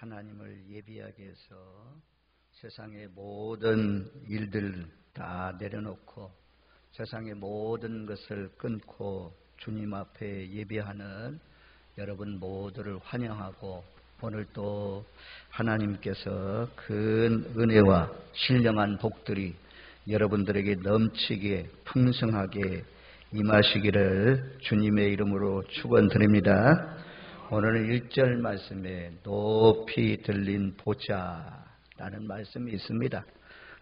하나님을 예비하게 해서 세상의 모든 일들 다 내려놓고 세상의 모든 것을 끊고 주님 앞에 예비하는 여러분 모두를 환영하고, 오늘 또 하나님께서 큰 은혜와 신령한 복들이 여러분들에게 넘치게 풍성하게 임하시기를 주님의 이름으로 축원드립니다. 오늘은 1절 말씀에 높이 들린 보좌라는 말씀이 있습니다.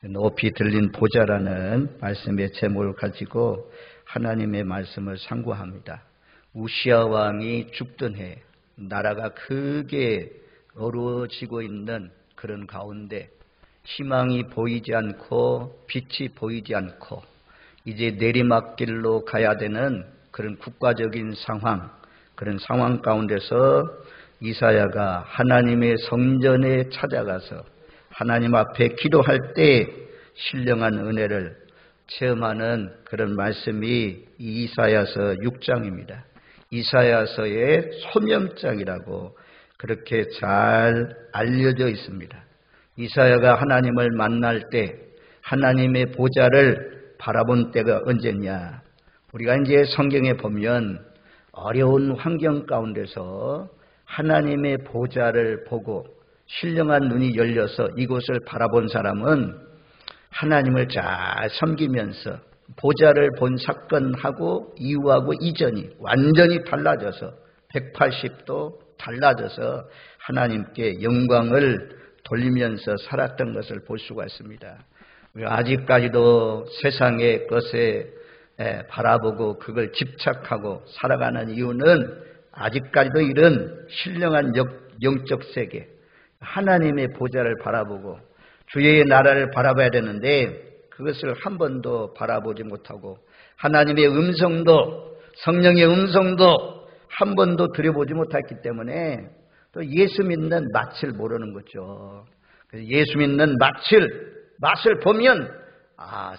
높이 들린 보좌라는 말씀의 제목을 가지고 하나님의 말씀을 상고합니다. 우시아 왕이 죽던 해 나라가 크게 어려워지고 있는 그런 가운데 희망이 보이지 않고 빛이 보이지 않고 이제 내리막길로 가야 되는 그런 국가적인 상황, 그런 상황 가운데서 이사야가 하나님의 성전에 찾아가서 하나님 앞에 기도할 때 신령한 은혜를 체험하는 그런 말씀이 이사야서 6장입니다. 이사야서의 소명장이라고 그렇게 잘 알려져 있습니다. 이사야가 하나님을 만날 때 하나님의 보좌를 바라본 때가 언제냐? 우리가 이제 성경에 보면 어려운 환경 가운데서 하나님의 보좌를 보고 신령한 눈이 열려서 이곳을 바라본 사람은 하나님을 잘 섬기면서 보좌를 본 사건하고 이후하고 이전이 완전히 달라져서 180도 달라져서 하나님께 영광을 돌리면서 살았던 것을 볼 수가 있습니다. 아직까지도 세상의 것에 바라보고 그걸 집착하고 살아가는 이유는 아직까지도 이런 신령한 영적 세계, 하나님의 보좌를 바라보고 주의 나라를 바라봐야 되는데 그것을 한 번도 바라보지 못하고 하나님의 음성도, 성령의 음성도 한 번도 들여보지 못했기 때문에 또 예수 믿는 맛을 모르는 거죠. 그래서 예수 믿는 맛을 보면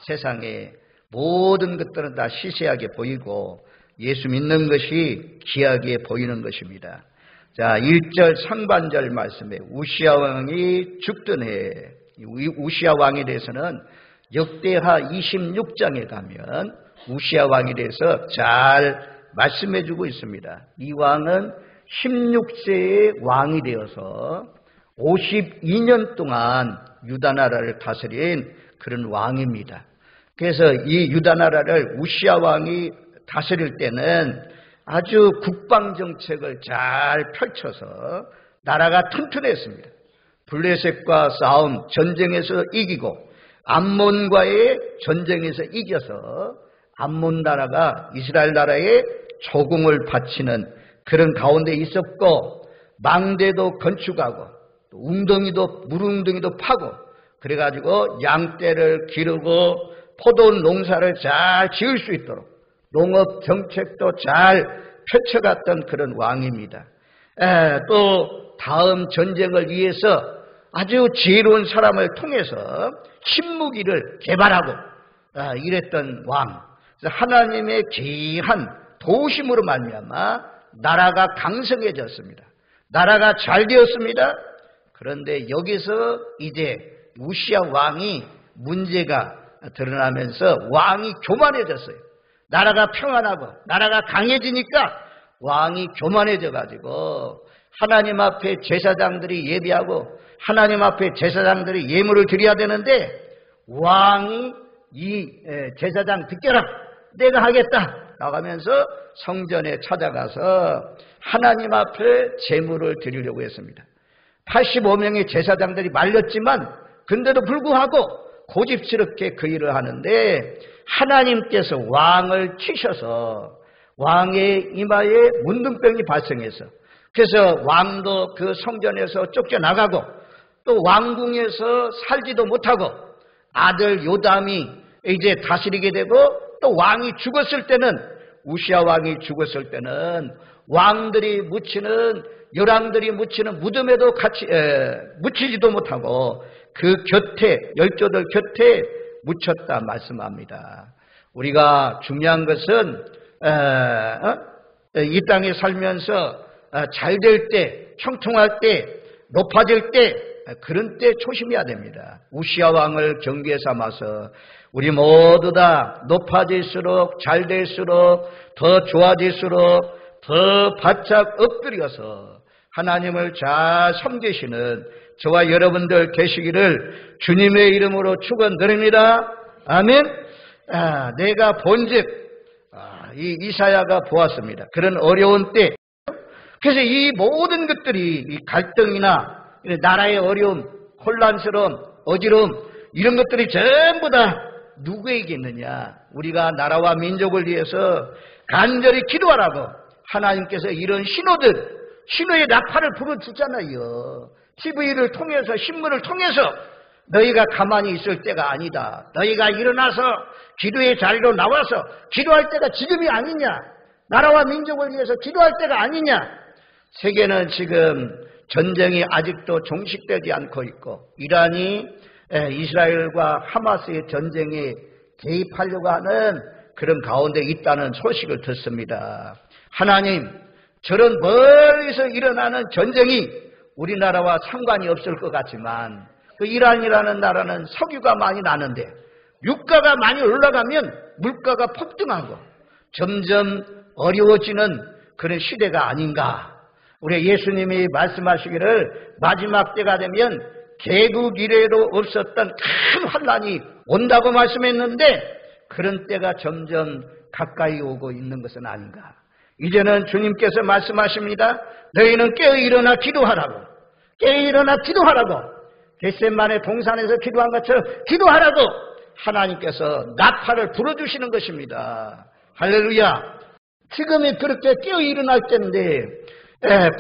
세상의 모든 것들은 다 시시하게 보이고 예수 믿는 것이 귀하게 보이는 것입니다. 자, 1절 상반절 말씀에 우시아 왕이 죽던 해, 우시아 왕에 대해서는 역대하 26장에 가면 우시아 왕에 대해서 잘 말씀해주고 있습니다. 이 왕은 16세의 왕이 되어서 52년 동안 유다 나라를 다스린 그런 왕입니다. 그래서 이 유다 나라를 우시아 왕이 다스릴 때는 아주 국방정책을 잘 펼쳐서 나라가 튼튼했습니다. 블레셋과 싸움, 전쟁에서 이기고 암몬과의 전쟁에서 이겨서 암몬 나라가 이스라엘 나라에 조공을 바치는 그런 가운데 있었고, 망대도 건축하고 웅덩이도 물웅덩이도 파고 그래가지고 양떼를 기르고 포도 농사를 잘 지을 수 있도록 농업 정책도 잘 펼쳐갔던 그런 왕입니다. 또 다음 전쟁을 위해서 아주 지혜로운 사람을 통해서 신무기를 개발하고 이랬던 왕. 하나님의 귀한 도우심으로 말미암아 나라가 강성해졌습니다. 나라가 잘 되었습니다. 그런데 여기서 이제 우시아 왕이 문제가 드러나면서 왕이 교만해졌어요. 나라가 평안하고 나라가 강해지니까 왕이 교만해져가지고 하나님 앞에 제사장들이 예배하고 하나님 앞에 제사장들이 예물을 드려야 되는데 왕이 이 제사장 비켜라, 내가 하겠다 나가면서 성전에 찾아가서 하나님 앞에 제물을 드리려고 했습니다. 85명의 제사장들이 말렸지만 근데도 불구하고 고집스럽게 그 일을 하는데 하나님께서 왕을 치셔서 왕의 이마에 문둥병이 발생해서 그래서 왕도 그 성전에서 쫓겨나가고 또 왕궁에서 살지도 못하고 아들 요담이 이제 다스리게 되고 또 왕이 죽었을 때는 우시아 왕이 죽었을 때는 왕들이 묻히는 열왕들이 묻히는 무덤에도 같이 묻히지도 못하고 그 곁에 열조들 곁에 묻혔다 말씀합니다. 우리가 중요한 것은 이 땅에 살면서 잘 될 때, 형통할 때 높아질 때 그런 때 조심해야 됩니다. 우시아 왕을 경계 삼아서 우리 모두 다 높아질수록 잘 될수록 더 좋아질수록 더 바짝 엎드려서 하나님을 잘 섬기시는 저와 여러분들 되시기를 주님의 이름으로 축원드립니다. 아멘. 내가 본즉 이 이사야가 보았습니다. 그런 어려운 때, 그래서 이 모든 것들이 이 갈등이나 나라의 어려움, 혼란스러움, 어지러움 이런 것들이 전부 다 누구에게 있느냐? 우리가 나라와 민족을 위해서 간절히 기도하라고 하나님께서 이런 신호의 나팔을 불어주잖아요. TV를 통해서, 신문을 통해서 너희가 가만히 있을 때가 아니다. 너희가 일어나서 기도의 자리로 나와서 기도할 때가 지금이 아니냐. 나라와 민족을 위해서 기도할 때가 아니냐. 세계는 지금 전쟁이 아직도 종식되지 않고 있고 이란이 이스라엘과 하마스의 전쟁에 개입하려고 하는 그런 가운데 있다는 소식을 듣습니다. 하나님, 저런 멀리서 일어나는 전쟁이 우리나라와 상관이 없을 것 같지만 그 이란이라는 나라는 석유가 많이 나는데 유가가 많이 올라가면 물가가 폭등하고 점점 어려워지는 그런 시대가 아닌가. 우리 예수님이 말씀하시기를 마지막 때가 되면 개국 이래로 없었던 큰 환란이 온다고 말씀했는데 그런 때가 점점 가까이 오고 있는 것은 아닌가. 이제는 주님께서 말씀하십니다. 너희는 깨어 일어나 기도하라고. 깨어 일어나 기도하라고. 겟세마네 동산에서 기도한 것처럼 기도하라고 하나님께서 나팔을 불어주시는 것입니다. 할렐루야. 지금이 그렇게 깨어 일어날 때인데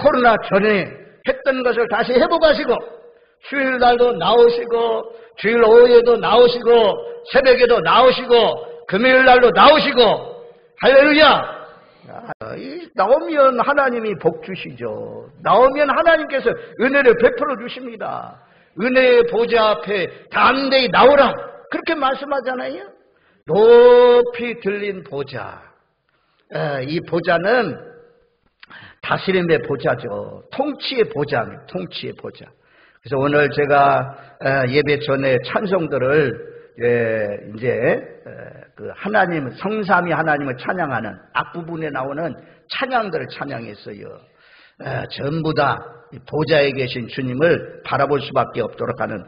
코로나 전에 했던 것을 다시 해보가시고 주일날도 나오시고 주일 오후에도 나오시고 새벽에도 나오시고 금요일날도 나오시고 할렐루야. 나오면 하나님이 복 주시죠. 나오면 하나님께서 은혜를 베풀어 주십니다. 은혜의 보좌 앞에 담대히 나오라 그렇게 말씀하잖아요. 높이 들린 보좌. 이 보좌는 다스림의 보좌죠. 통치의 보좌입니다. 통치의 보좌. 그래서 오늘 제가 예배 전에 찬송들을 이제 그 하나님 성삼위 하나님을 찬양하는 앞부분에 나오는 찬양들을 찬양했어요. 전부 다 보좌에 계신 주님을 바라볼 수밖에 없도록 하는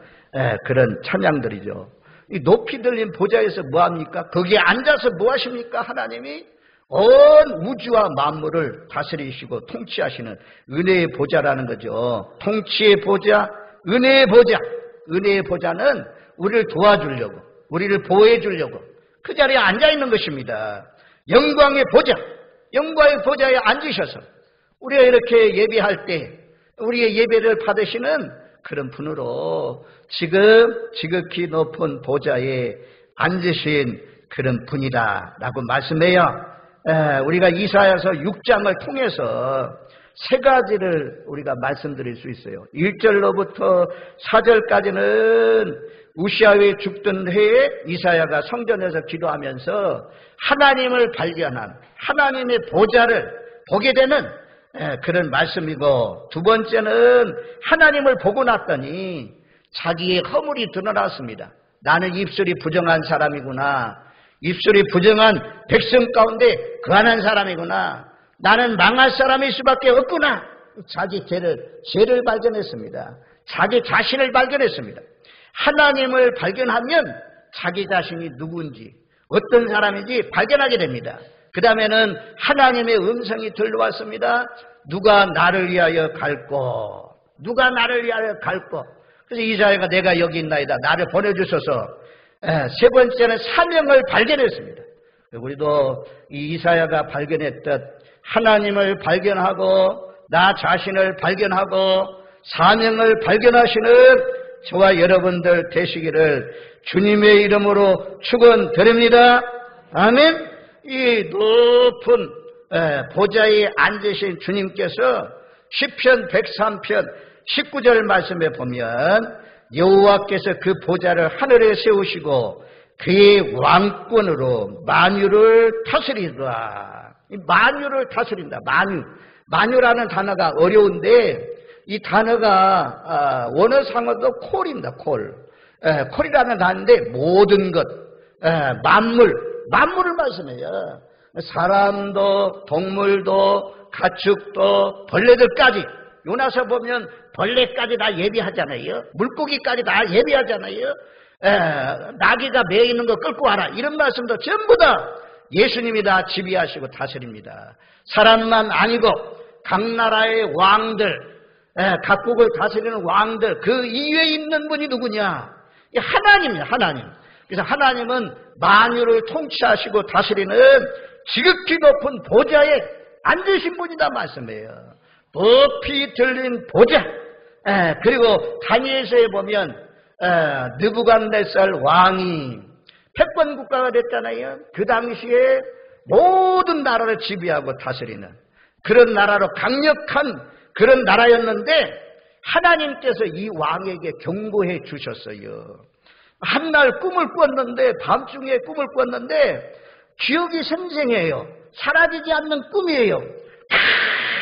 그런 찬양들이죠. 이 높이 들린 보좌에서 뭐합니까? 거기에 앉아서 뭐하십니까? 하나님이 온 우주와 만물을 다스리시고 통치하시는 은혜의 보좌라는 거죠. 통치의 보좌, 은혜의 보좌. 은혜의 보좌는 우리를 도와주려고, 우리를 보호해 주려고 그 자리에 앉아있는 것입니다. 영광의 보좌, 영광의 보좌에 앉으셔서 우리가 이렇게 예배할 때 우리의 예배를 받으시는 그런 분으로 지극히 높은 보좌에 앉으신 그런 분이다라고 말씀해요. 우리가 이사야서 6장을 통해서 세 가지를 우리가 말씀드릴 수 있어요. 1절로부터 4절까지는 우시아의 죽던 해에 이사야가 성전에서 기도하면서 하나님을 발견한 하나님의 보좌를 보게 되는 그런 말씀이고, 두 번째는 하나님을 보고 났더니 자기의 허물이 드러났습니다. 나는 입술이 부정한 사람이구나. 입술이 부정한 백성 가운데 거하는 사람이구나. 나는 망할 사람일 수밖에 없구나. 자기 죄를 발견했습니다. 자기 자신을 발견했습니다. 하나님을 발견하면 자기 자신이 누군지 어떤 사람인지 발견하게 됩니다. 그 다음에는 하나님의 음성이 들려왔습니다. 누가 나를 위하여 갈꼬? 누가 나를 위하여 갈꼬? 그래서 이사야가 내가 여기 있나이다. 나를 보내주소서. 세 번째는 사명을 발견했습니다. 우리도 이 이사야가 발견했듯 하나님을 발견하고 나 자신을 발견하고 사명을 발견하시는 저와 여러분들 되시기를 주님의 이름으로 축원드립니다. 아멘. 이 높은 보좌에 앉으신 주님께서 시편 103편 19절 말씀에 보면 여호와께서 그 보좌를 하늘에 세우시고 그의 왕권으로 만유를 다스리라. 만유를 다스린다. 만유라는 단어가 어려운데 이 단어가 원어상어도 콜입니다. 콜. 콜이라는 단어인데 모든 것, 만물을 말씀해요. 사람도 동물도 가축도 벌레들까지. 요나서 보면 벌레까지 다 예비하잖아요. 물고기까지 다 예비하잖아요. 나귀가 매 있는 거 끌고 와라. 이런 말씀도 전부 다 예수님이 다 지휘하시고 다스립니다. 사람만 아니고 각 나라의 왕들, 각국을 다스리는 왕들, 그 이외에 있는 분이 누구냐? 하나님이에요. 하나님. 그래서 하나님은 만유를 통치하시고 다스리는 지극히 높은 보좌에 앉으신 분이다 말씀이에요. 높이 들린 보좌. 그리고 다니엘서에 보면 느부갓네살 왕이 패권 국가가 됐잖아요. 그 당시에 모든 나라를 지배하고 다스리는 그런 나라로 강력한 그런 나라였는데 하나님께서 이 왕에게 경고해 주셨어요. 한날 꿈을 꿨는데 밤중에 꿈을 꿨는데 기억이 생생해요. 사라지지 않는 꿈이에요.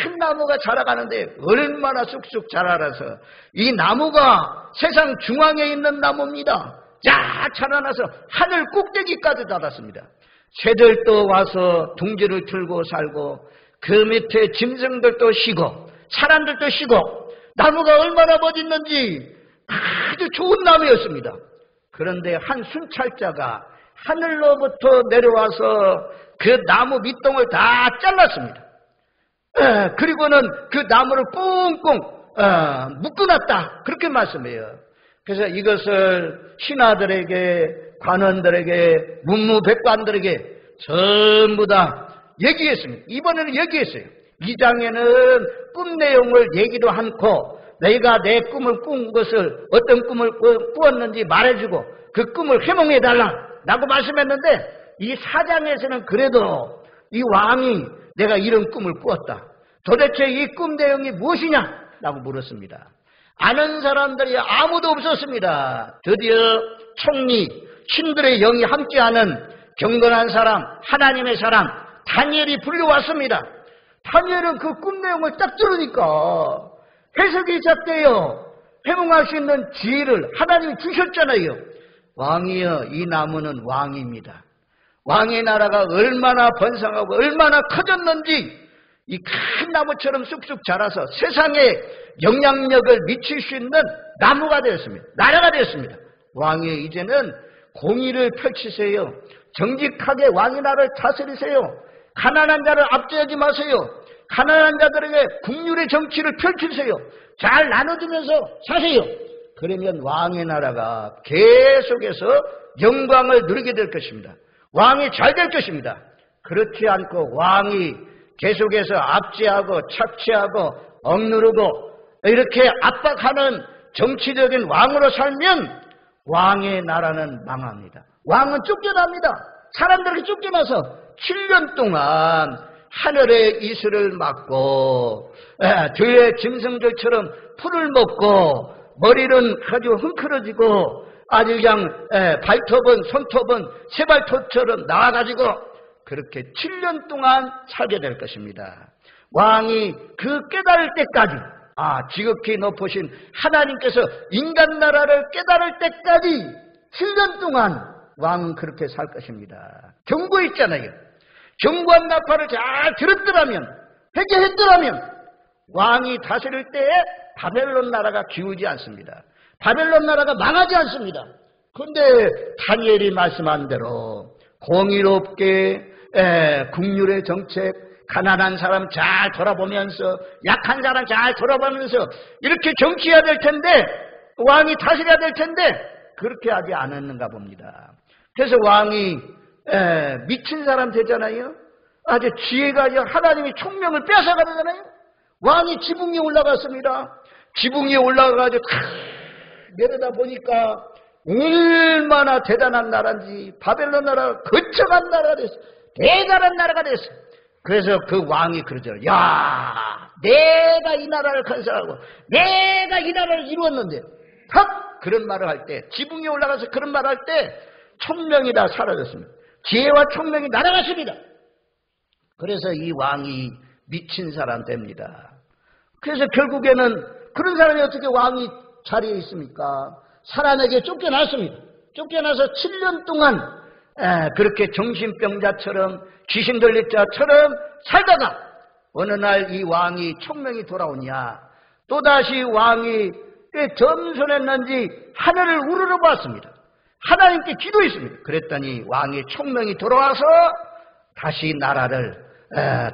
큰 나무가 자라가는데 얼마나 쑥쑥 자라라서 이 나무가 세상 중앙에 있는 나무입니다. 쫙 자라나서 하늘 꼭대기까지 자랐습니다. 새들도 와서 둥지를 틀고 살고 그 밑에 짐승들도 쉬고 사람들도 쉬고 나무가 얼마나 멋있는지 아주 좋은 나무였습니다. 그런데 한 순찰자가 하늘로부터 내려와서 그 나무 밑동을 다 잘랐습니다. 그리고는 그 나무를 꽁꽁 묶어놨다. 그렇게 말씀해요. 그래서 이것을 신하들에게 관원들에게 문무백관들에게 전부 다 얘기했습니다. 이번에는 얘기했어요. 2장에는 꿈 내용을 얘기도 않고 내가 내 꿈을 꾼 것을 어떤 꿈을 꾸었는지 말해주고 그 꿈을 해몽해달라 라고 말씀했는데 이 4장에서는 그래도 이 왕이 내가 이런 꿈을 꾸었다. 도대체 이 꿈 내용이 무엇이냐? 라고 물었습니다. 아는 사람들이 아무도 없었습니다. 드디어 총리, 신들의 영이 함께하는 경건한 사람, 하나님의 사람 다니엘이 불려왔습니다. 다니엘은 그 꿈 내용을 딱 들으니까 해석이 시작돼요. 해몽할 수 있는 지혜를 하나님이 주셨잖아요. 왕이여, 이 나무는 왕입니다. 왕의 나라가 얼마나 번성하고 얼마나 커졌는지 이 큰 나무처럼 쑥쑥 자라서 세상에 영향력을 미칠 수 있는 나무가 되었습니다. 나라가 되었습니다. 왕이 이제는 공의를 펼치세요. 정직하게 왕의 나라를 다스리세요. 가난한 자를 압제하지 마세요. 가난한 자들에게 국률의 정치를 펼치세요. 잘 나눠주면서 사세요. 그러면 왕의 나라가 계속해서 영광을 누리게 될 것입니다. 왕이 잘 될 것입니다. 그렇지 않고 왕이 계속해서 압제하고 착취하고 억누르고 이렇게 압박하는 정치적인 왕으로 살면 왕의 나라는 망합니다. 왕은 쫓겨납니다. 사람들에게 쫓겨나서 7년 동안 하늘의 이슬을 맞고 들의 짐승들처럼 풀을 먹고 머리는 아주 흥크러지고 아주 그냥 발톱은 손톱은 세발톱처럼 나와가지고 그렇게 7년 동안 살게 될 것입니다. 왕이 그 깨달을 때까지 지극히 높으신 하나님께서 인간 나라를 깨달을 때까지 7년 동안 왕은 그렇게 살 것입니다. 경고했잖아요. 경고한 나팔을 잘 들었더라면 회개했더라면 왕이 다스릴 때에 바벨론 나라가 기우지 않습니다. 바벨론 나라가 망하지 않습니다. 그런데 다니엘이 말씀한 대로 공의롭게 국률의 정책, 가난한 사람 잘 돌아보면서 약한 사람 잘 돌아보면서 이렇게 정치해야 될 텐데 왕이 다스려야 될 텐데 그렇게 하지 않았는가 봅니다. 그래서 왕이 미친 사람 되잖아요. 아주 지혜가 하나님이 총명을 뺏어가잖아요. 왕이 지붕 위에 올라갔습니다. 지붕 위에 올라가가지고 내려다 보니까 얼마나 대단한 나라인지 바벨론 나라가 거쳐간 나라가 됐어요. 대단한 나라가 됐어요. 그래서 그 왕이 그러잖아요. 야, 내가 이 나라를 건설하고 내가 이 나라를 이루었는데 탁 그런 말을 할 때 지붕 위에 올라가서 그런 말을 할 때 총명이 다 사라졌습니다. 지혜와 총명이 날아갔습니다. 그래서 이 왕이 미친 사람 됩니다. 그래서 결국에는 그런 사람이 어떻게 왕이 자리에 있습니까? 사람에게 쫓겨났습니다. 쫓겨나서 7년 동안 그렇게 정신병자처럼 귀신 들릴 자처럼 살다가 어느 날 이 왕이 총명이 돌아오냐, 또다시 왕이 왜 점선했는지 하늘을 우러러봤습니다. 하나님께 기도했습니다. 그랬더니 왕이 총명이 돌아와서 다시 나라를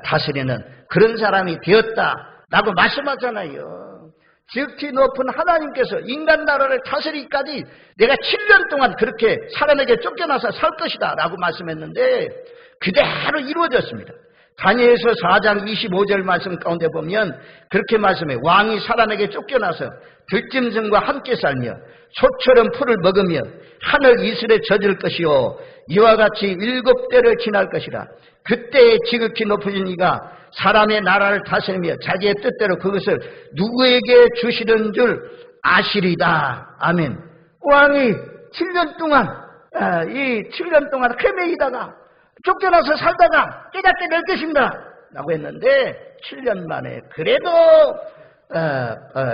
다스리는 그런 사람이 되었다라고 말씀하잖아요. 지극히 높은 하나님께서 인간 나라를 다스리기까지 내가 7년 동안 그렇게 사람에게 쫓겨나서 살 것이다 라고 말씀했는데 그대로 이루어졌습니다. 다니엘서 4장 25절 말씀 가운데 보면 그렇게 말씀해요. 왕이 사람에게 쫓겨나서 들짐승과 함께 살며 소처럼 풀을 먹으며 하늘 이슬에 젖을 것이요 이와 같이 7대를 지날 것이라. 그때에 지극히 높으신 이가 사람의 나라를 다스리며 자기의 뜻대로 그것을 누구에게 주시는 줄 아시리다. 아멘. 왕이 7년 동안 이 7년 동안 헤매이다가 쫓겨나서 살다가 깨닫게 될 것입니다 라고 했는데 7년 만에 그래도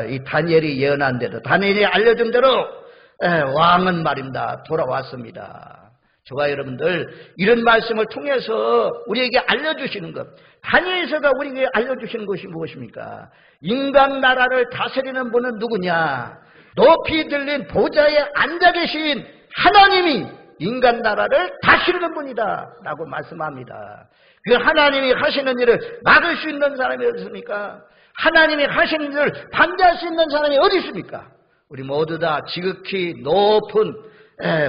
이 다니엘이 예언한 대로 다니엘이 알려준 대로 왕은 말입니다 돌아왔습니다. 저와 여러분들 이런 말씀을 통해서 우리에게 알려주시는 것, 다니엘서가 우리에게 알려주시는 것이 무엇입니까? 인간 나라를 다스리는 분은 누구냐? 높이 들린 보좌에 앉아 계신 하나님이 인간 나라를 다스리는 분이다 라고 말씀합니다. 그 하나님이 하시는 일을 막을 수 있는 사람이 어디 있습니까? 하나님이 하시는 일을 반대할 수 있는 사람이 어디 있습니까? 우리 모두 다 지극히 높은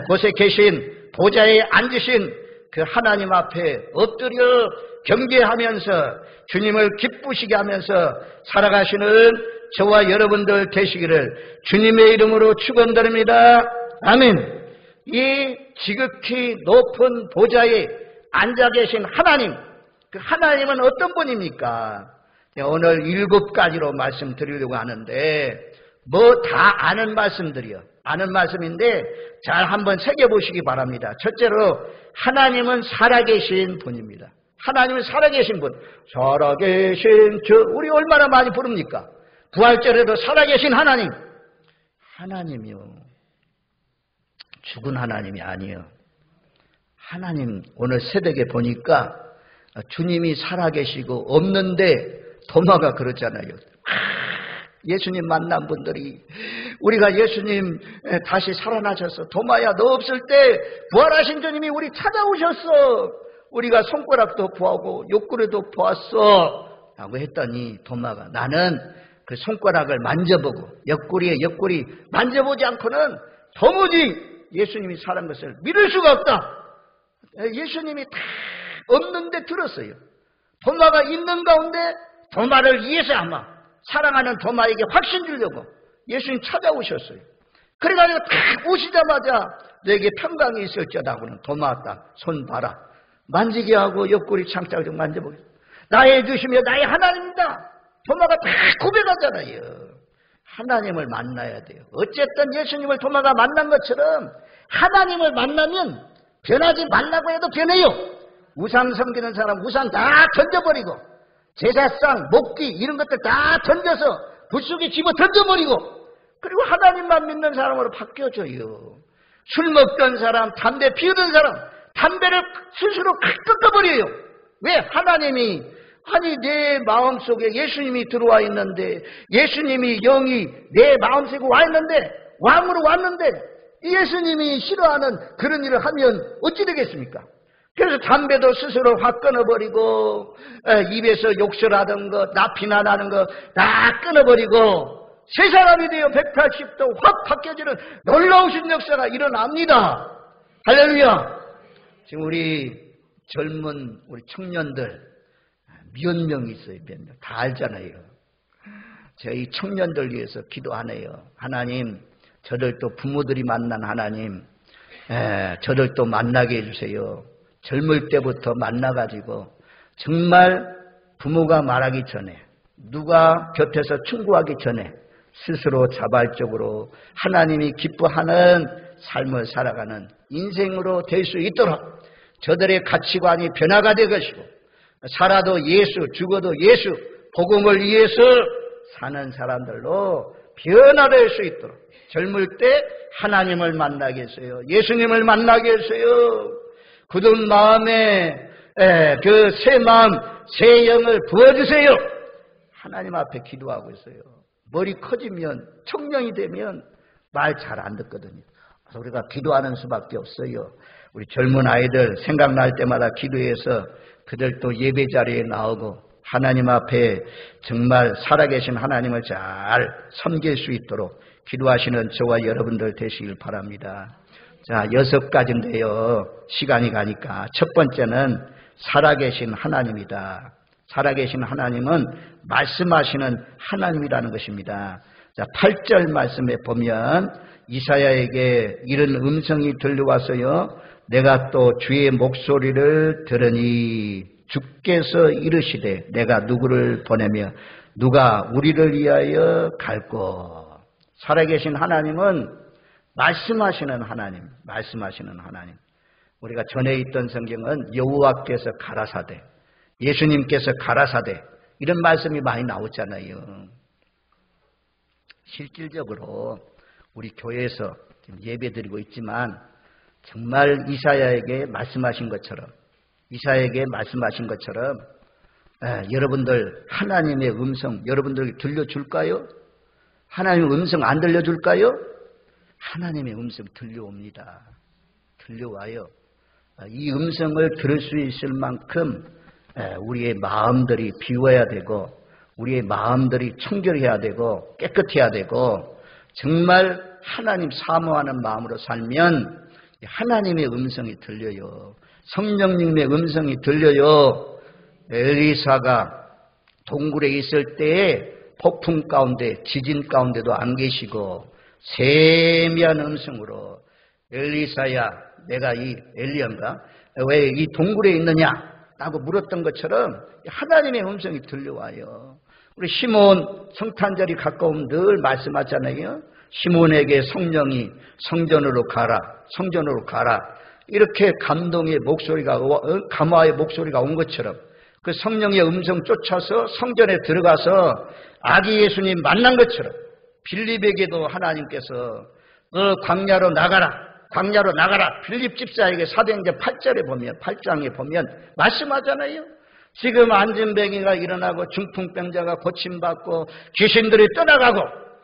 곳에 계신 보좌에 앉으신 그 하나님 앞에 엎드려 경배하면서 주님을 기쁘시게 하면서 살아가시는 저와 여러분들 되시기를 주님의 이름으로 축원드립니다. 아멘. 이 지극히 높은 보좌에 앉아 계신 하나님, 그 하나님은 어떤 분입니까? 오늘 7가지로 말씀드리려고 하는데 뭐 다 아는 말씀들이요. 아는 말씀인데 잘 한번 새겨보시기 바랍니다. 첫째로 하나님은 살아계신 분입니다. 하나님은 살아계신 분. 살아계신 저 우리 얼마나 많이 부릅니까? 부활절에도 살아계신 하나님. 하나님이요. 죽은 하나님이 아니에요. 하나님 오늘 새벽에 보니까 주님이 살아계시고 없는데 도마가 그러잖아요. 예수님 만난 분들이 우리가 예수님 다시 살아나셔서 도마야 너 없을 때 부활하신 주님이 우리 찾아오셨어. 우리가 손가락도 보하고 옆구리도 보았어 라고 했더니 도마가 나는 그 손가락을 만져보고 옆구리 만져보지 않고는 도무지 예수님이 살은 것을 믿을 수가 없다. 예수님이 다 없는데 들었어요. 도마가 있는 가운데 도마를 위해서 아마 사랑하는 도마에게 확신 주려고 예수님 찾아오셨어요. 그래가지고 딱 오시자마자 너에게 평강이 있을지어다고는 도마 딱 손 봐라. 만지게 하고 옆구리 창짝을 좀 만져보게. 나의 주시며 나의 하나님이다. 도마가 다 고백하잖아요. 하나님을 만나야 돼요. 어쨌든 예수님을 도마가 만난 것처럼 하나님을 만나면 변하지 말라고 해도 변해요. 우상 섬기는 사람 우상 다 던져버리고 제사상, 목기 이런 것들 다 던져서 불 속에 집어 던져버리고 그리고 하나님만 믿는 사람으로 바뀌어져요. 술 먹던 사람, 담배 피우던 사람 담배를 스스로 끊어버려요. 왜? 하나님이 아니 내 마음속에 예수님이 들어와 있는데 예수님이 영이 내 마음속에 와 있는데 왕으로 왔는데 예수님이 싫어하는 그런 일을 하면 어찌 되겠습니까? 그래서 담배도 스스로 확 끊어버리고 입에서 욕설하던 거 나피나 나는 거 다 끊어버리고 새 사람이 되어 180도 확 바뀌어지는 놀라우신 역사가 일어납니다. 할렐루야. 지금 우리 젊은 우리 청년들 몇 명 있어요. 몇 명. 다 알잖아요. 저희 청년들 위해서 기도하네요. 하나님 저들 또 부모들이 만난 하나님 저들 또 만나게 해주세요. 젊을 때부터 만나가지고 정말 부모가 말하기 전에 누가 곁에서 충고하기 전에 스스로 자발적으로 하나님이 기뻐하는 삶을 살아가는 인생으로 될 수 있도록 저들의 가치관이 변화가 될 것이고 살아도 예수, 죽어도 예수, 복음을 위해서 사는 사람들로 변화될 수 있도록 젊을 때 하나님을 만나게 했어요. 예수님을 만나게 했어요. 굳은 마음에 그 새 마음, 새 영을 부어주세요. 하나님 앞에 기도하고 있어요. 머리 커지면 청년이 되면 말 잘 안 듣거든요. 그래서 우리가 기도하는 수밖에 없어요. 우리 젊은 아이들 생각날 때마다 기도해서 그들도 예배 자리에 나오고 하나님 앞에 정말 살아계신 하나님을 잘 섬길 수 있도록 기도하시는 저와 여러분들 되시길 바랍니다. 자, 6가지인데요. 시간이 가니까 첫 번째는 살아계신 하나님이다. 살아계신 하나님은 말씀하시는 하나님이라는 것입니다. 자, 8절 말씀에 보면 이사야에게 이런 음성이 들려와서요. 내가 또 주의 목소리를 들으니 주께서 이르시되 내가 누구를 보내며 누가 우리를 위하여 갈꼬. 살아계신 하나님은 말씀하시는 하나님, 말씀하시는 하나님. 우리가 전에 있던 성경은 여호와께서 가라사대, 예수님께서 가라사대 이런 말씀이 많이 나오잖아요. 실질적으로 우리 교회에서 지금 예배드리고 있지만 정말 이사야에게 말씀하신 것처럼 여러분들 하나님의 음성 여러분들에게 들려줄까요? 하나님의 음성 안 들려줄까요? 하나님의 음성 들려옵니다. 들려와요. 이 음성을 들을 수 있을 만큼 우리의 마음들이 비워야 되고 우리의 마음들이 청결해야 되고 깨끗해야 되고 정말 하나님 사모하는 마음으로 살면 하나님의 음성이 들려요. 성령님의 음성이 들려요. 엘리사가 동굴에 있을 때에 폭풍 가운데 지진 가운데도 안 계시고 세미한 음성으로 엘리사야 내가 이 엘리야인가 왜 이 동굴에 있느냐 라고 물었던 것처럼 하나님의 음성이 들려와요. 우리 시몬 성탄절이 가까우면 늘 말씀하잖아요. 시몬에게 성령이 성전으로 가라 이렇게 감동의 목소리가 감화의 목소리가 온 것처럼 그 성령의 음성 쫓아서 성전에 들어가서 아기 예수님 만난 것처럼 빌립에게도 하나님께서 광야로 나가라 빌립 집사에게 사도행전 8장에 보면 말씀하잖아요. 지금 안진뱅이가 일어나고 중풍병자가 고침받고 귀신들이 떠나가고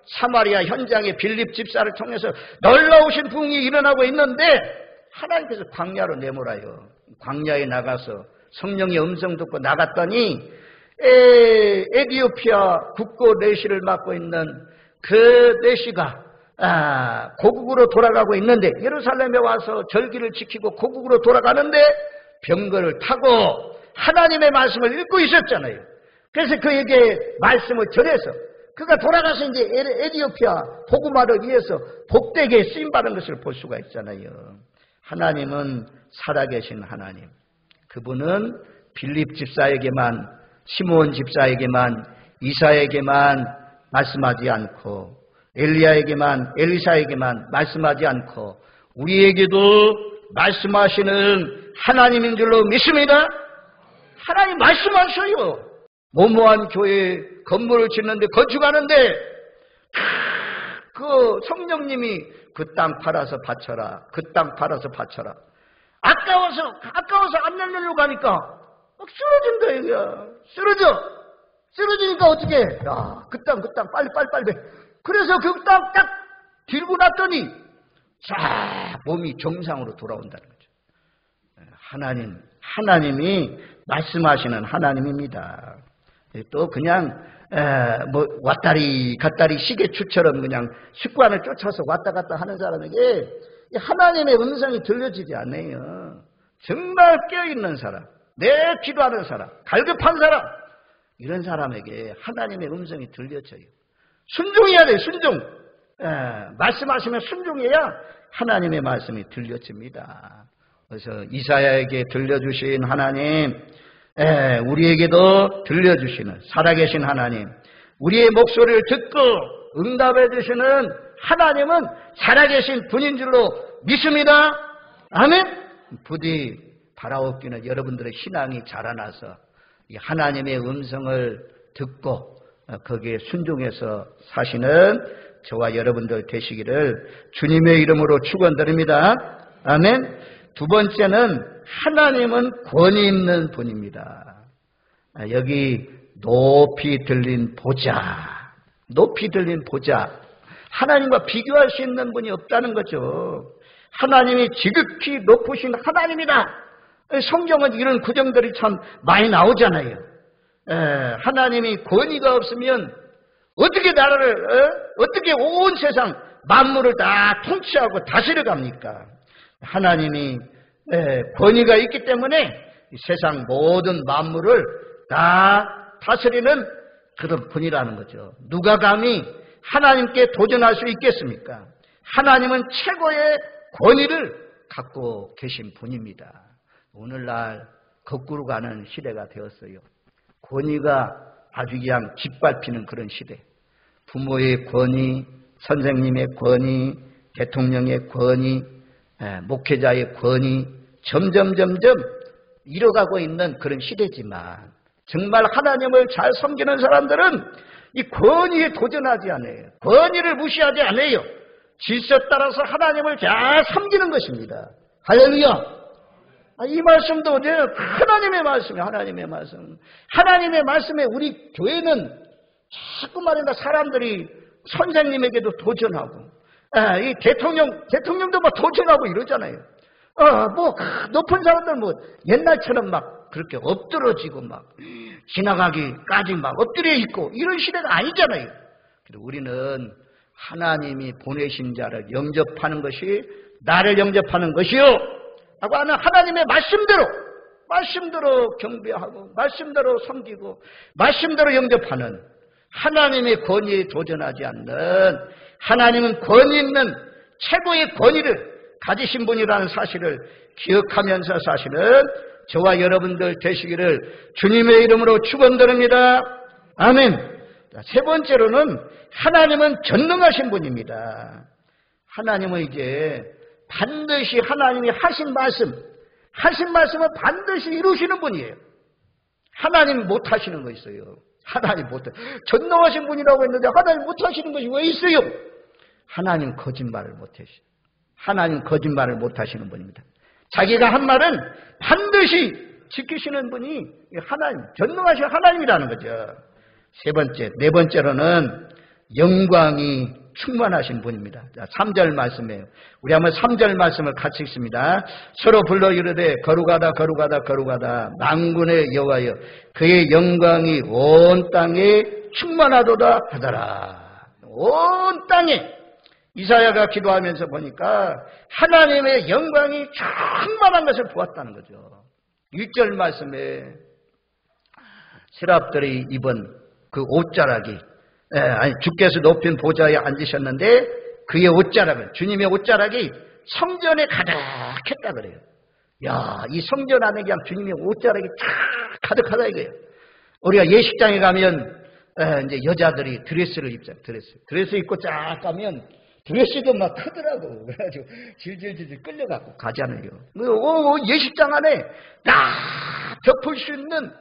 사마리아 현장에 빌립 집사를 통해서 놀라우신 부흥이 일어나고 있는데 하나님께서 광야로 내몰아요. 광야에 나가서 성령의 음성 듣고 나갔더니 에디오피아 국고 내시를 맡고 있는 그 내시가 고국으로 돌아가고 있는데 예루살렘에 와서 절기를 지키고 고국으로 돌아가는데 병거를 타고 하나님의 말씀을 읽고 있었잖아요. 그래서 그에게 말씀을 전해서 그가 돌아가서 이제 에디오피아 복음화를 위해서 복되게 쓰임받은 것을 볼 수가 있잖아요. 하나님은 살아계신 하나님. 그분은 빌립 집사에게만, 시므온 집사에게만, 이사에게만 말씀하지 않고 엘리야에게만, 엘리사에게만 말씀하지 않고 우리에게도 말씀하시는 하나님인 줄로 믿습니다. 하나님 말씀하셔요. 모모한 교회 건물을 짓는데 건축하는데 그 성령님이 그 땅 팔아서 바쳐라. 그 땅 팔아서 바쳐라. 아까워서 안 내려고 가니까 막 쓰러진다 이거야. 쓰러지니까 어떻게 해? 야, 그 땅 빨리. 그래서 그 땅 딱 들고 났더니 자 몸이 정상으로 돌아온다는 거죠. 하나님이 말씀하시는 하나님입니다. 또 그냥 왔다리 갔다리 시계추처럼 그냥 습관을 쫓아서 왔다 갔다 하는 사람에게 하나님의 음성이 들려지지 않아요. 정말 깨어있는 사람, 내 기도하는 사람, 갈급한 사람 이런 사람에게 하나님의 음성이 들려져요. 순종해야 돼요. 순종. 말씀하시면 순종해야 하나님의 말씀이 들려집니다. 그래서 이사야에게 들려주신 하나님, 우리에게도 들려주시는 살아계신 하나님, 우리의 목소리를 듣고 응답해 주시는 하나님은 살아계신 분인 줄로 믿습니다. 아멘. 부디 바라옵기는 여러분들의 신앙이 자라나서 이 하나님의 음성을 듣고 거기에 순종해서 사시는 저와 여러분들 되시기를 주님의 이름으로 축원드립니다. 아멘. 두 번째는 하나님은 권위 있는 분입니다. 여기 높이 들린 보좌, 높이 들린 보좌. 하나님과 비교할 수 있는 분이 없다는 거죠. 하나님이 지극히 높으신 하나님이다. 성경은 이런 구정들이 참 많이 나오잖아요. 하나님이 권위가 없으면 어떻게 나라를, 어떻게 온 세상 만물을 다 통치하고 다스려 갑니까? 하나님이 권위가 있기 때문에 세상 모든 만물을 다 다스리는 그런 분이라는 거죠. 누가 감히 하나님께 도전할 수 있겠습니까? 하나님은 최고의 권위를 갖고 계신 분입니다. 오늘날 거꾸로 가는 시대가 되었어요. 권위가 아주 그냥 짓밟히는 그런 시대. 부모의 권위, 선생님의 권위, 대통령의 권위, 목회자의 권위, 점점 잃어가고 있는 그런 시대지만 정말 하나님을 잘 섬기는 사람들은 이 권위에 도전하지 않아요. 권위를 무시하지 않아요. 질서 따라서 하나님을 잘 섬기는 것입니다. 할렐루야. 이 말씀도 하나님의 말씀이에요. 하나님의 말씀. 하나님의 말씀에 우리 교회는 자꾸 말이나 사람들이 선생님에게도 도전하고, 이 대통령도 뭐 도전하고 이러잖아요. 뭐 높은 사람들 뭐 옛날처럼 막 그렇게 엎드러지고 막 지나가기까지 막 엎드려 있고 이런 시대가 아니잖아요. 그래서 우리는 하나님이 보내신 자를 영접하는 것이 나를 영접하는 것이요 라고 하는 하나님의 말씀대로 경배하고 말씀대로 섬기고 말씀대로 영접하는 하나님의 권위에 도전하지 않는, 하나님은 권위 있는 최고의 권위를 가지신 분이라는 사실을 기억하면서 사시는 저와 여러분들 되시기를 주님의 이름으로 축원드립니다. 아멘. 세 번째로는 하나님은 전능하신 분입니다. 하나님은 이제 반드시 하나님이 하신 말씀은 반드시 이루시는 분이에요. 하나님 못 하시는 거 있어요. 하나님 못, 전능하신 분이라고 했는데 하나님 못 하시는 것이 왜 있어요? 하나님 거짓말을 못 하시죠. 하나님 거짓말을 못 하시는 분입니다. 자기가 한 말은 반드시 지키시는 분이 하나님, 전능하신 하나님이라는 거죠. 네 번째로는 영광이 충만하신 분입니다. 자, 3절 말씀이에요. 우리 한번 3절 말씀을 같이 읽습니다. 서로 불러 이르되 거룩하다 거룩하다 거룩하다 만군의 여호와여 그의 영광이 온 땅에 충만하도다 하더라. 온 땅에. 이사야가 기도하면서 보니까 하나님의 영광이 충만한 것을 보았다는 거죠. 1절 말씀에 세랍들이 입은 그 옷자락이, 주께서 높인 보좌에 앉으셨는데 그의 옷자락은, 주님의 옷자락이 성전에 가득했다 그래요. 야, 이 성전 안에 그냥 주님의 옷자락이 쫙 가득하다 이거예요. 우리가 예식장에 가면 이제 여자들이 드레스를 입잖아요. 드레스 입고 쫙 가면 드레스도 막 크더라고. 그래가지고 질질질 끌려갖고 가잖아요. 예식장 안에 딱 덮을 수 있는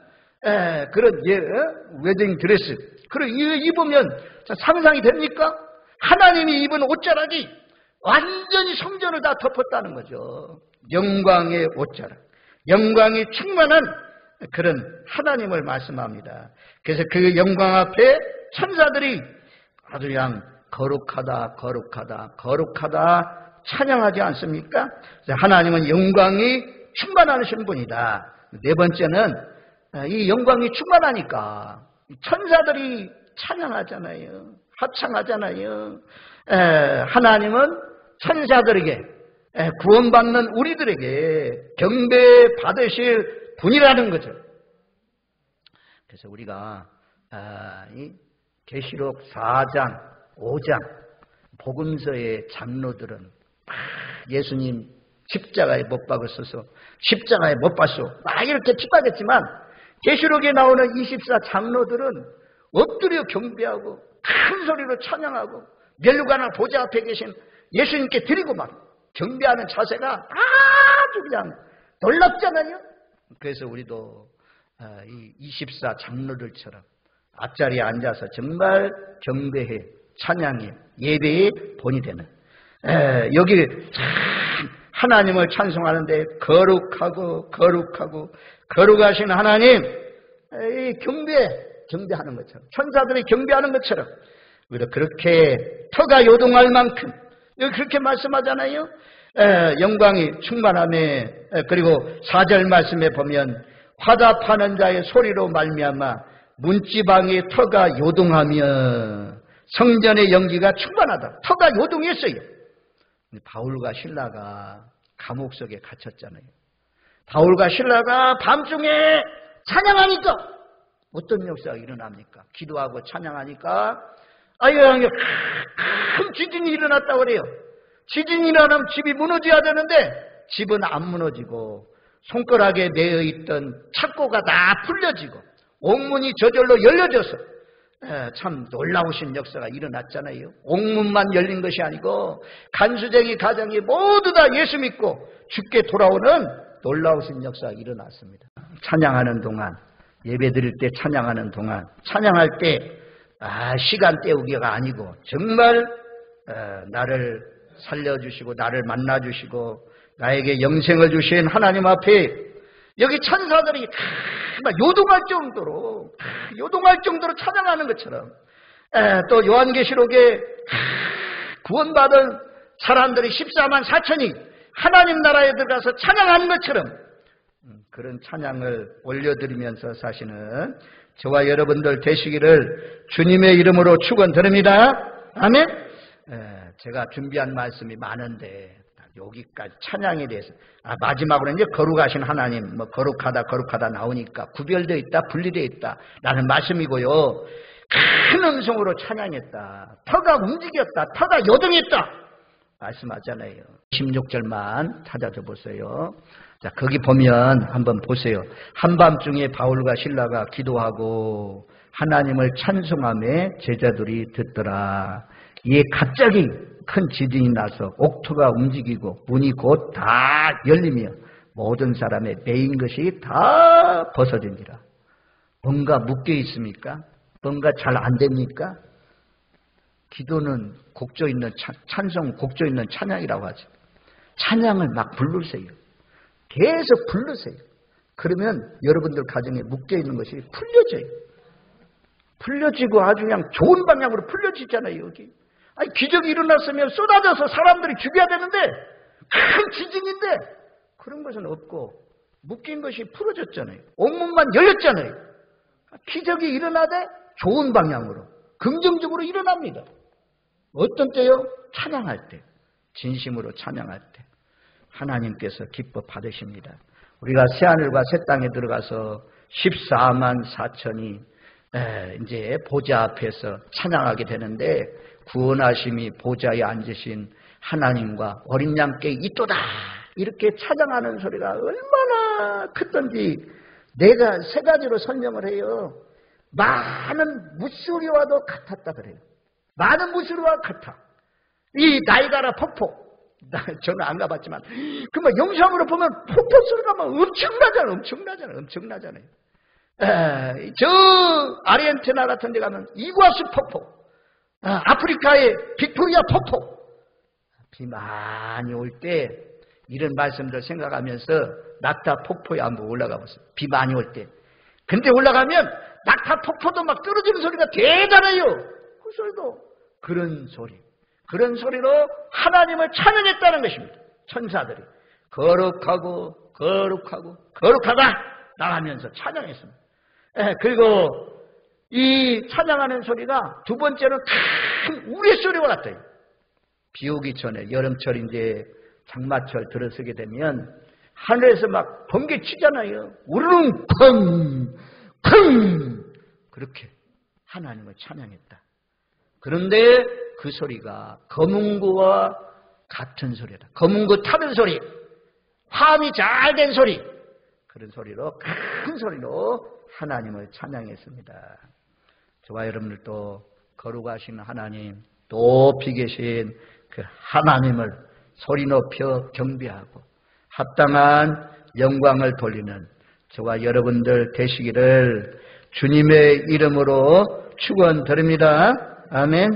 그런 웨딩 드레스. 그걸 입으면 상상이 됩니까? 하나님이 입은 옷자락이 완전히 성전을 다 덮었다는 거죠. 영광의 옷자락. 영광이 충만한 그런 하나님을 말씀합니다. 그래서 그 영광 앞에 천사들이 아주 그냥 거룩하다 거룩하다 거룩하다 찬양하지 않습니까? 하나님은 영광이 충만하신 분이다. 네 번째는 이 영광이 충만하니까 천사들이 찬양하잖아요. 합창하잖아요. 하나님은 천사들에게, 구원받는 우리들에게 경배받으실 분이라는 거죠. 그래서 우리가 이 계시록 4장 5장 복음서의 장로들은 예수님 십자가에 못 박으셔서 십자가에 못 박소 막 이렇게 핍박했지만 계시록에 나오는 24 장로들은 엎드려 경배하고 큰 소리로 찬양하고 멸류관을 보좌 앞에 계신 예수님께 드리고 막 경배하는 자세가 아주 그냥 놀랍잖아요. 그래서 우리도 이 24 장로들처럼 앞자리에 앉아서 정말 경배해, 찬양해, 예배의 본이 되는 여기 하나님을 찬송하는데 거룩하고 거룩하신 하나님, 경배하는 것처럼, 천사들이 경배하는 것처럼 우리가 그렇게 터가 요동할 만큼, 여기 그렇게 말씀하잖아요. 영광이 충만하며, 그리고 4절 말씀에 보면 화답하는 자의 소리로 말미암아 문지방의 터가 요동하며 성전의 연기가 충만하다. 터가 요동했어요. 바울과 실라가 감옥 속에 갇혔잖아요. 바울과 실라가 밤중에 찬양하니까 어떤 역사가 일어납니까? 기도하고 찬양하니까 큰 지진이 일어났다고 그래요. 지진이 일어나면 집이 무너져야 되는데 집은 안 무너지고 손가락에 매어있던 착고가 다 풀려지고 옥문이 저절로 열려져서 참 놀라우신 역사가 일어났잖아요. 옥문만 열린 것이 아니고 간수쟁이 가정이 모두 다 예수 믿고 죽게 돌아오는 놀라우신 역사가 일어났습니다. 찬양하는 동안, 예배 드릴 때 찬양하는 동안, 찬양할 때 시간 때우기가 아니고 정말 나를 살려주시고 나를 만나주시고 나에게 영생을 주신 하나님 앞에 여기 천사들이 요동할 정도로 찬양하는 것처럼, 또 요한계시록에 구원받은 사람들이 14만 4천이 하나님 나라에 들어가서 찬양하는 것처럼 그런 찬양을 올려드리면서 사시는 저와 여러분들 되시기를 주님의 이름으로 축원드립니다. 아멘. 제가 준비한 말씀이 많은데 여기까지 찬양에 대해서 마지막으로 이제 거룩하신 하나님, 거룩하다 나오니까 구별되어 있다, 분리되어 있다 라는 말씀이고요. 큰 음성으로 찬양했다, 터가 움직였다, 터가 요동했다 말씀하잖아요. 16절만 찾아줘 보세요. 자, 거기 보면 한번 보세요. 한밤중에 바울과 실라가 기도하고 하나님을 찬송하며 제자들이 듣더라. 이에 갑자기 큰 지진이 나서 옥토가 움직이고 문이 곧 다 열리며 모든 사람의 매인 것이 다 벗어진지라. 뭔가 묶여 있습니까? 뭔가 잘 안 됩니까? 기도는 곡조 있는 찬송, 곡조 있는 찬양이라고 하죠. 찬양을 막 부르세요. 계속 부르세요. 그러면 여러분들 가정에 묶여 있는 것이 풀려져요. 풀려지고 아주 그냥 좋은 방향으로 풀려지잖아요. 여기 기적이 일어났으면 쏟아져서 사람들이 죽여야 되는데 큰 지진인데 그런 것은 없고 묶인 것이 풀어졌잖아요. 옥문만 열렸잖아요. 기적이 일어나되 좋은 방향으로 긍정적으로 일어납니다. 어떤 때요? 찬양할 때, 진심으로 찬양할 때 하나님께서 기뻐 받으십니다. 우리가 새하늘과 새 땅에 들어가서 14만 4천이 이제 보좌 앞에서 찬양하게 되는데 구원하심이 보좌에 앉으신 하나님과 어린 양께 있도다 이렇게 찬양하는 소리가 얼마나 크던지 내가 세 가지로 설명을 해요. 많은 무소리와도 같았다 그래요. 많은 무소리와 같아. 이 나이가라 폭포, 저는 안 가봤지만 그만 영상으로 보면 폭포 소리가 막 엄청나잖아요. 저 아르헨티나 같은 데 가면 이과수 폭포, 아프리카의 빅토리아 폭포, 비 많이 올 때 이런 말씀들 생각하면서 낙타 폭포에 한번 올라가 보세요. 비 많이 올 때. 근데 올라가면 낙타 폭포도 막 떨어지는 소리가 대단해요. 그 소리도 그런 소리로 하나님을 찬양했다는 것입니다. 천사들이 거룩하다 나가면서 찬양했습니다. 그리고 이 찬양하는 소리가 두 번째는 큰 우레소리와 같아요. 비 오기 전에 여름철인데 장마철 들어서게 되면 하늘에서 막 번개 치잖아요. 우르릉 쿵 그렇게 하나님을 찬양했다. 그런데 그 소리가 거문구와 같은 소리다. 거문구 타는 소리, 화음이 잘 된 소리, 그런 소리로 큰 소리로 하나님을 찬양했습니다. 저와 여러분들도 거룩하신 하나님, 높이 계신 그 하나님을 소리 높여 경배하고 합당한 영광을 돌리는 저와 여러분들 되시기를 주님의 이름으로 축원드립니다. 아멘.